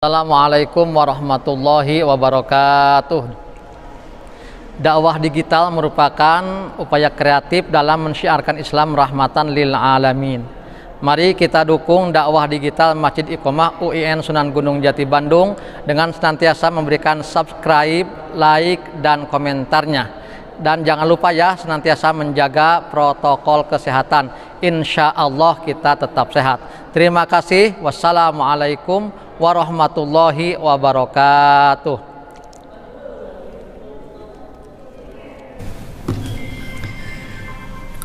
Assalamualaikum warahmatullahi wabarakatuh. Dakwah digital merupakan upaya kreatif dalam mensyiarkan Islam rahmatan lil alamin. Mari kita dukung dakwah digital Masjid Iqomah UIN Sunan Gunung Jati Bandung dengan senantiasa memberikan subscribe, like, dan komentarnya. Dan jangan lupa ya, senantiasa menjaga protokol kesehatan. Insya Allah kita tetap sehat. Terima kasih. Wassalamualaikum warahmatullahi wabarakatuh.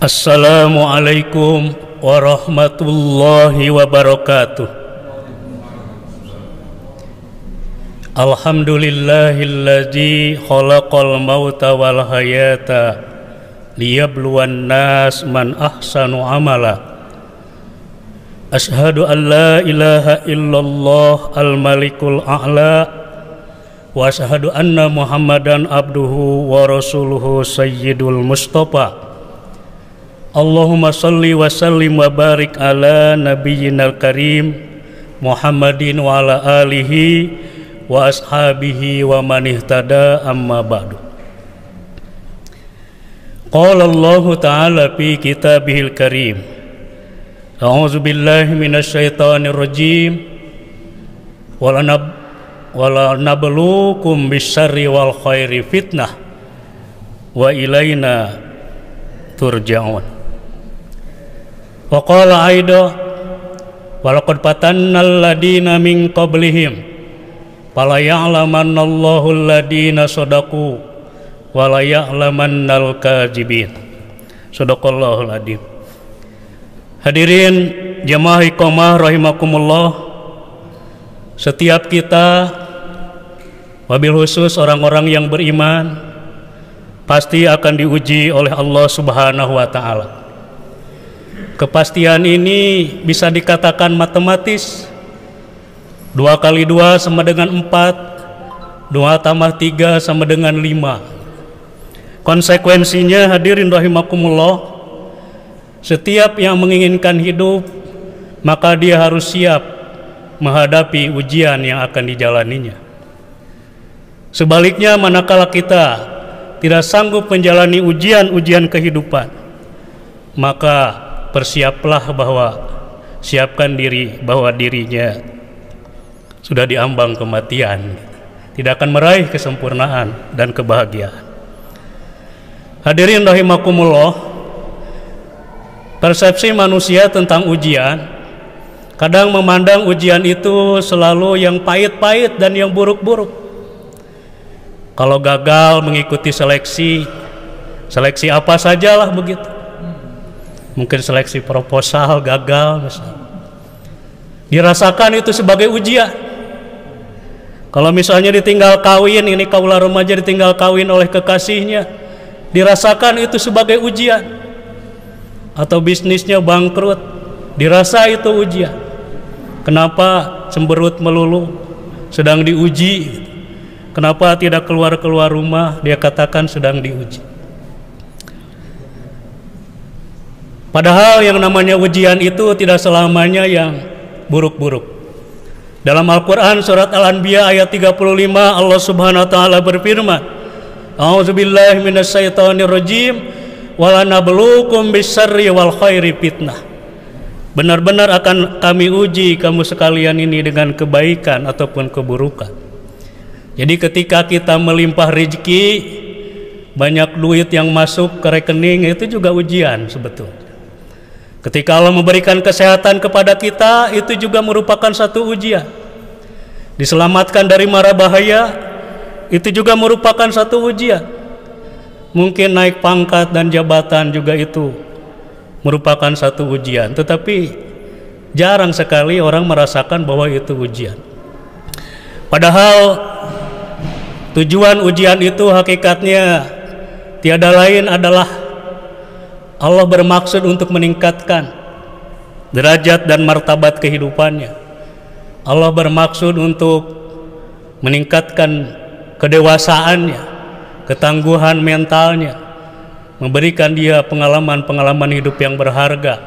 Assalamualaikum warahmatullahi wabarakatuh. Alhamdulillahilladzi khalaqal mauta wal hayata liyabluwan nas man ahsanu amala. Ashhadu an la ilaha illallah al-malikul a'la wa ashhadu anna muhammadan abduhu wa rasuluhu sayyidul mustafa. Allahumma salli wa sallim wa barik ala nabiyyinal karim Muhammadin wa ala alihi wa ashabihi wa man ihtada amma ba'du. Qala Allah ta'ala fi kitabihil karim, a'udzu billahi minasyaitonir rajim, wala nabluukum bisyarri wal khairi fitnah wa ilaina turja'un. Wa qala aida walaqad fatannal ladina min qablihim fala ya'lamannallahu alladina shadaqu wa la ya'lamannal kadzibin. Shadaqallahul adzim. Hadirin jamaah Iqomah rahimakumullah, setiap kita, wabil khusus orang-orang yang beriman, pasti akan diuji oleh Allah Subhanahu wa taala. Kepastian ini bisa dikatakan matematis. 2 kali 2 sama dengan 4, 2 tambah 3 sama dengan 5. Konsekuensinya hadirin rahimakumullah, setiap yang menginginkan hidup, maka dia harus siap menghadapi ujian yang akan dijalaninya. Sebaliknya, manakala kita tidak sanggup menjalani ujian-ujian kehidupan, maka persiaplah siapkan diri bahwa dirinya sudah diambang kematian, tidak akan meraih kesempurnaan dan kebahagiaan. Hadirin rahimakumullah, persepsi manusia tentang ujian kadang memandang ujian itu selalu yang pahit-pahit dan yang buruk-buruk. Kalau gagal mengikuti seleksi apa sajalah begitu. Mungkin seleksi proposal gagal misalnya, dirasakan itu sebagai ujian. Kalau misalnya ditinggal kawin, ini kaula remaja ditinggal kawin oleh kekasihnya, dirasakan itu sebagai ujian. Atau bisnisnya bangkrut, dirasa itu ujian. Kenapa cemberut melulu, sedang diuji. Kenapa tidak keluar-keluar rumah, dia katakan sedang diuji. Padahal yang namanya ujian itu tidak selamanya yang buruk-buruk. Dalam Al-Quran surat Al-Anbiya ayat 35, Allah Subhanahu wa ta'ala berfirman, a'udzubillahi minasyaitonir rajim, wala nabluukum bisyarri wal khairi fitnah. Benar-benar akan kami uji kamu sekalian ini dengan kebaikan ataupun keburukan. Jadi ketika kita melimpah rezeki, banyak duit yang masuk ke rekening, itu juga ujian sebetulnya. Ketika Allah memberikan kesehatan kepada kita, itu juga merupakan satu ujian. Diselamatkan dari mara bahaya, itu juga merupakan satu ujian. Mungkin naik pangkat dan jabatan juga itu merupakan satu ujian. Tetapi jarang sekali orang merasakan bahwa itu ujian. Padahal tujuan ujian itu hakikatnya tiada lain adalah Allah bermaksud untuk meningkatkan derajat dan martabat kehidupannya. Allah bermaksud untuk meningkatkan kedewasaannya, ketangguhan mentalnya, memberikan dia pengalaman-pengalaman hidup yang berharga,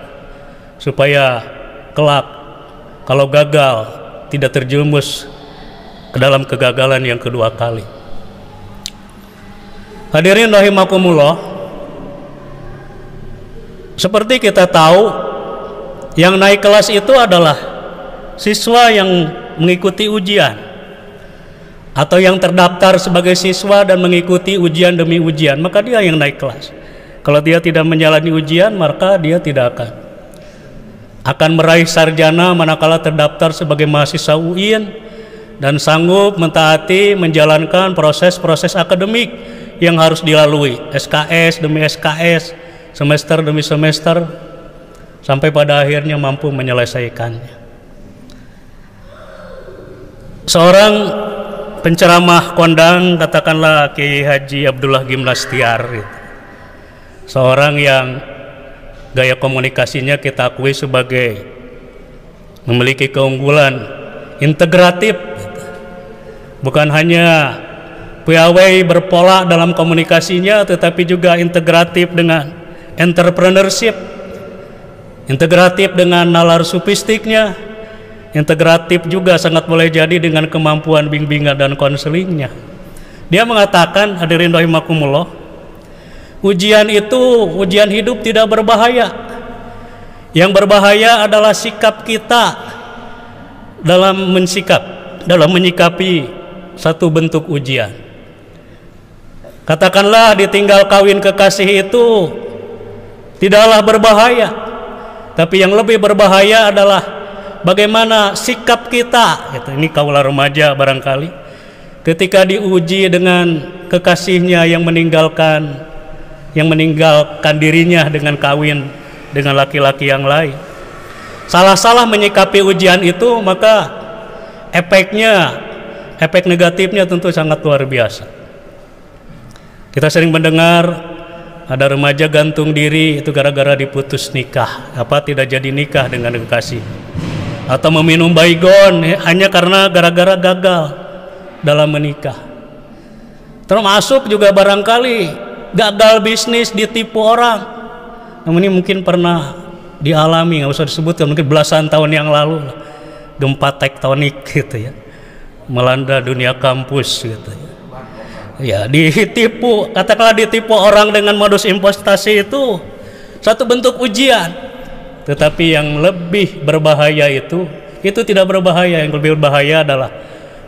supaya kelak kalau gagal tidak terjerumus ke dalam kegagalan yang kedua kali. Hadirin rahimakumullah, seperti kita tahu, yang naik kelas itu adalah siswa yang mengikuti ujian atau yang terdaftar sebagai siswa dan mengikuti ujian demi ujian, maka dia yang naik kelas. Kalau dia tidak menjalani ujian, maka dia tidak akan meraih sarjana manakala terdaftar sebagai mahasiswa UIN dan sanggup mentaati menjalankan proses-proses akademik yang harus dilalui, SKS demi SKS, semester demi semester, sampai pada akhirnya mampu menyelesaikannya. Seorang penceramah kondang, katakanlah Kiai Haji Abdullah Gimnastiar, seorang yang gaya komunikasinya kita akui sebagai memiliki keunggulan integratif, bukan hanya piawai berpola dalam komunikasinya, tetapi juga integratif dengan entrepreneurship, integratif dengan nalar supistiknya, integratif juga sangat boleh jadi dengan kemampuan bimbingan dan konselingnya. Dia mengatakan, hadirin rahimakumullah, ujian hidup tidak berbahaya. Yang berbahaya adalah sikap kita dalam menyikapi satu bentuk ujian. Katakanlah ditinggal kawin kekasih itu tidaklah berbahaya, tapi yang lebih berbahaya adalah bagaimana sikap kita. Ini kaulah remaja barangkali, ketika diuji dengan kekasihnya yang meninggalkan dirinya dengan kawin dengan laki-laki yang lain. Salah-salah menyikapi ujian itu, maka efek negatifnya tentu sangat luar biasa. Kita sering mendengar ada remaja gantung diri itu gara-gara diputus nikah, tidak jadi nikah dengan kekasih, atau meminum baygon hanya karena gara-gara gagal dalam menikah. Termasuk juga barangkali gagal bisnis, ditipu orang. Namun ini mungkin pernah dialami, nggak usah disebutkan, mungkin belasan tahun yang lalu, gempa tektonik gitu ya, melanda dunia kampus gitu ya. Ya, katakanlah ditipu orang dengan modus investasi itu satu bentuk ujian. Tetapi yang lebih berbahaya itu tidak berbahaya. Yang lebih berbahaya adalah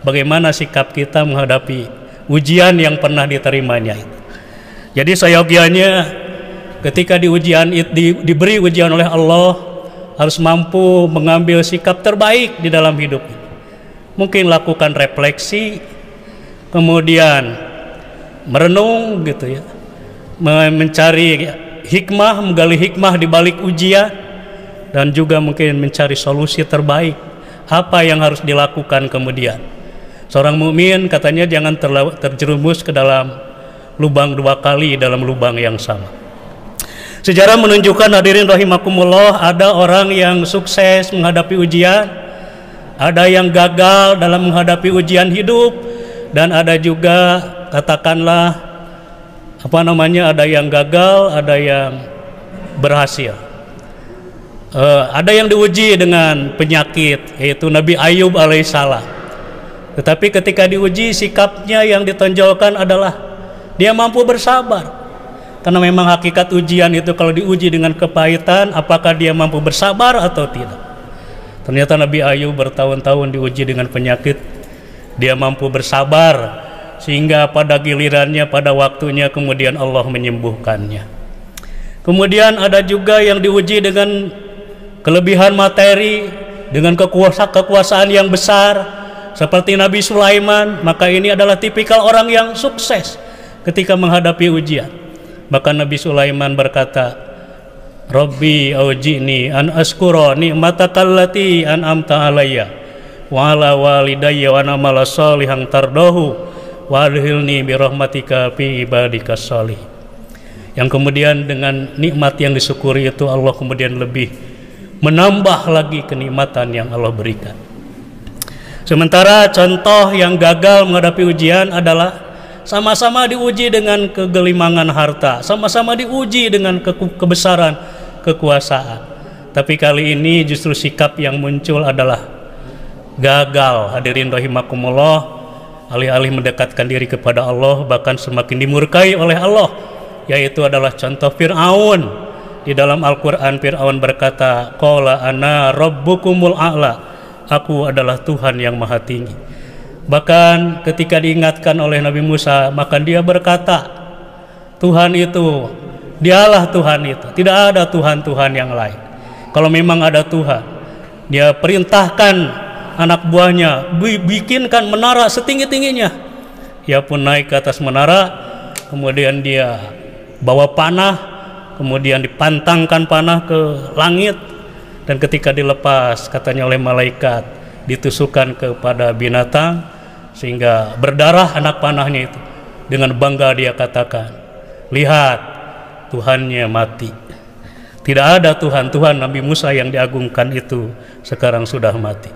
bagaimana sikap kita menghadapi ujian yang pernah diterimanya itu. Jadi seyogianya ketika diberi ujian oleh Allah, harus mampu mengambil sikap terbaik di dalam hidup ini. Mungkin lakukan refleksi, kemudian merenung gitu ya, mencari hikmah, menggali hikmah di balik ujian, dan juga mungkin mencari solusi terbaik apa yang harus dilakukan kemudian. Seorang mukmin katanya jangan terjerumus ke dalam lubang dua kali dalam lubang yang sama. Sejarah menunjukkan, hadirin rahimakumullah, ada orang yang sukses menghadapi ujian, ada yang gagal dalam menghadapi ujian hidup, dan ada juga katakanlah ada yang gagal, ada yang berhasil. Ada yang diuji dengan penyakit, yaitu Nabi Ayub alaihissalam. Tetapi ketika diuji, sikapnya yang ditonjolkan adalah dia mampu bersabar. Karena memang hakikat ujian itu kalau diuji dengan kepahitan, apakah dia mampu bersabar atau tidak. Ternyata Nabi Ayub bertahun-tahun diuji dengan penyakit, dia mampu bersabar, sehingga pada gilirannya, pada waktunya kemudian Allah menyembuhkannya. Kemudian ada juga yang diuji dengan kelebihan materi, dengan kekuasaan yang besar, seperti Nabi Sulaiman. Maka ini adalah tipikal orang yang sukses ketika menghadapi ujian. Bahkan Nabi Sulaiman berkata, Rabbi auji'ni an askura ni'matakallati an'amta alayya wa ala walidayya wa amala sholihan tardahu wa adkhilni bi rahmatika fi ibadikas sholih. Yang kemudian dengan nikmat yang disyukuri itu, Allah kemudian lebih menambah lagi kenikmatan yang Allah berikan. Sementara contoh yang gagal menghadapi ujian adalah sama-sama diuji dengan kegelimangan harta, sama-sama diuji dengan kebesaran kekuasaan. Tapi kali ini justru sikap yang muncul adalah gagal. Hadirin rahimakumullah, alih-alih mendekatkan diri kepada Allah, bahkan semakin dimurkai oleh Allah, yaitu adalah contoh Fir'aun. Di dalam Al-Quran Fir'aun berkata, qala ana rabbukumul a'la, aku adalah Tuhan yang maha tinggi. Bahkan ketika diingatkan oleh Nabi Musa, maka dia berkata, Tuhan itu, dialah Tuhan itu, tidak ada Tuhan-Tuhan yang lain. Kalau memang ada Tuhan, dia perintahkan anak buahnya, bikinkan menara setinggi-tingginya. Ia pun naik ke atas menara, kemudian dia bawa panah, kemudian dipantangkan panah ke langit, dan ketika dilepas, katanya oleh malaikat, ditusukkan kepada binatang sehingga berdarah anak panahnya itu. Dengan bangga dia katakan, lihat, Tuhannya mati. Tidak ada Tuhan Nabi Musa yang diagungkan itu sekarang sudah mati.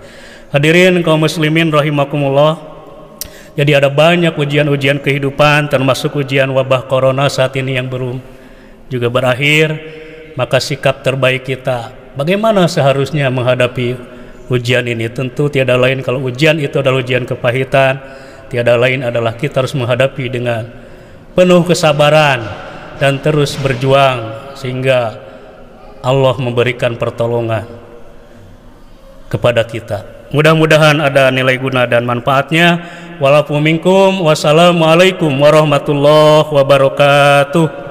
Hadirin kaum muslimin rahimakumullah, jadi ada banyak ujian-ujian kehidupan, termasuk ujian wabah corona saat ini yang belum juga berakhir. Maka sikap terbaik kita, bagaimana seharusnya menghadapi ujian ini? Tentu tiada lain, kalau ujian itu adalah ujian kepahitan, tiada lain adalah kita harus menghadapi dengan penuh kesabaran dan terus berjuang sehingga Allah memberikan pertolongan kepada kita. Mudah-mudahan ada nilai guna dan manfaatnya. Walaupun minkum, wassalamualaikum warahmatullahi wabarakatuh.